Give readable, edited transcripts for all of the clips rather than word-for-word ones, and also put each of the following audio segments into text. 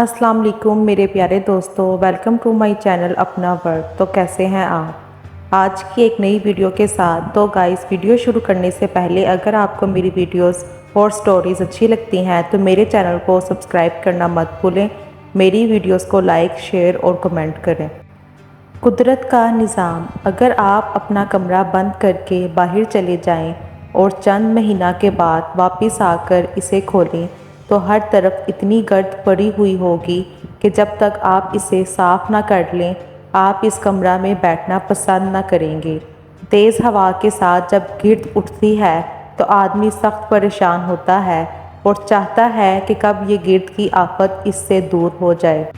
अस्सलाम वालेकुम मेरे प्यारे दोस्तों, वेलकम टू माय चैनल अपना वर्ल्ड। तो कैसे हैं आप आज की एक नई वीडियो के साथ। तो गाइस, वीडियो शुरू करने से पहले अगर आपको मेरी वीडियोस और स्टोरीज़ अच्छी लगती हैं तो मेरे चैनल को सब्सक्राइब करना मत भूलें। मेरी वीडियोस को लाइक, शेयर और कमेंट करें। कुदरत का निज़ाम। अगर आप अपना कमरा बंद करके बाहर चले जाएं और चंद महीना के बाद वापस आकर इसे खोलें तो हर तरफ इतनी गर्द पड़ी हुई होगी कि जब तक आप इसे साफ़ ना कर लें आप इस कमरा में बैठना पसंद ना करेंगे। तेज़ हवा के साथ जब गिर्द उठती है तो आदमी सख्त परेशान होता है और चाहता है कि कब ये गिर्द की आफत इससे दूर हो जाए।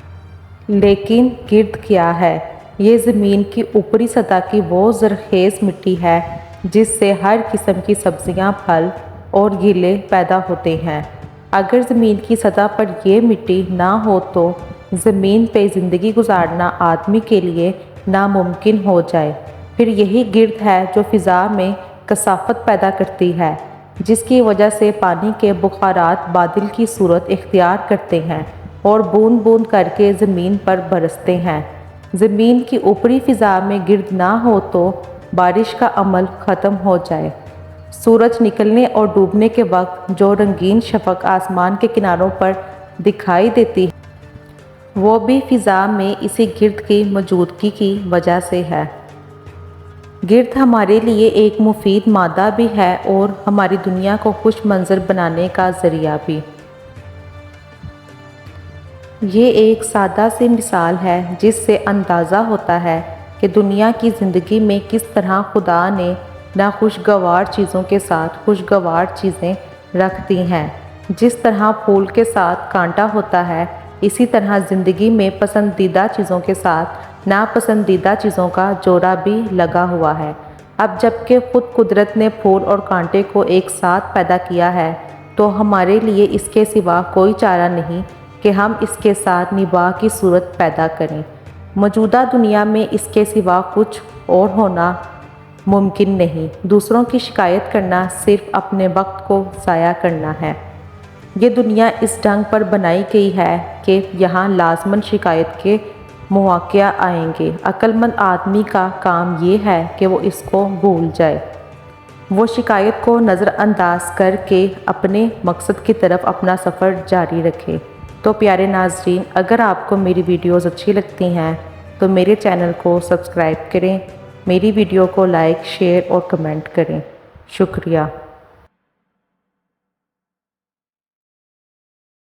लेकिन गिर्द क्या है? ये ज़मीन की ऊपरी सतह की वो ज़रख़ेज़ मिट्टी है जिससे हर किस्म की सब्ज़ियाँ, फल और गीले पैदा होते हैं। अगर ज़मीन की सतह पर यह मिट्टी ना हो तो ज़मीन पे ज़िंदगी गुजारना आदमी के लिए नामुमकिन हो जाए। फिर यही गिर्द है जो फ़िज़ा में कसाफ़त पैदा करती है, जिसकी वजह से पानी के बुखारात बादल की सूरत इख्तियार करते हैं और बूंद बूंद करके ज़मीन पर बरसते हैं। ज़मीन की ऊपरी फ़िज़ा में गिर्द ना हो तो बारिश का अमल ख़त्म हो जाए। सूरज निकलने और डूबने के वक्त जो रंगीन शफ़क़ आसमान के किनारों पर दिखाई देती है वो भी फ़िज़ा में इसी गिर्द की मौजूदगी की वजह से है। गिर्द हमारे लिए एक मुफीद मादा भी है और हमारी दुनिया को खुश मंजर बनाने का ज़रिया भी। ये एक सादा सी मिसाल है जिससे अंदाज़ा होता है कि दुनिया की ज़िंदगी में किस तरह खुदा ने नाखुशगवार चीज़ों के साथ खुशगवार चीज़ें रख दी हैं। जिस तरह फूल के साथ कांटा होता है, इसी तरह ज़िंदगी में पसंदीदा चीज़ों के साथ नापसंदीदा चीज़ों का जोड़ा भी लगा हुआ है। अब जबकि खुद कुदरत ने फूल और कांटे को एक साथ पैदा किया है तो हमारे लिए इसके सिवा कोई चारा नहीं कि हम इसके साथ निभाह की सूरत पैदा करें। मौजूदा दुनिया में इसके सिवा कुछ और होना मुमकिन नहीं। दूसरों की शिकायत करना सिर्फ अपने वक्त को ज़ाया करना है। ये दुनिया इस ढंग पर बनाई गई है कि यहाँ लाजमन शिकायत के मौक़े आएंगे। अक्लमंद आदमी का काम ये है कि वो इसको भूल जाए, वो शिकायत को नज़रअंदाज करके अपने मकसद की तरफ अपना सफ़र जारी रखे। तो प्यारे नाज़रीन, अगर आपको मेरी वीडियोज़ अच्छी लगती हैं तो मेरे चैनल को सब्सक्राइब करें, मेरी वीडियो को लाइक, शेयर और कमेंट करें। शुक्रिया।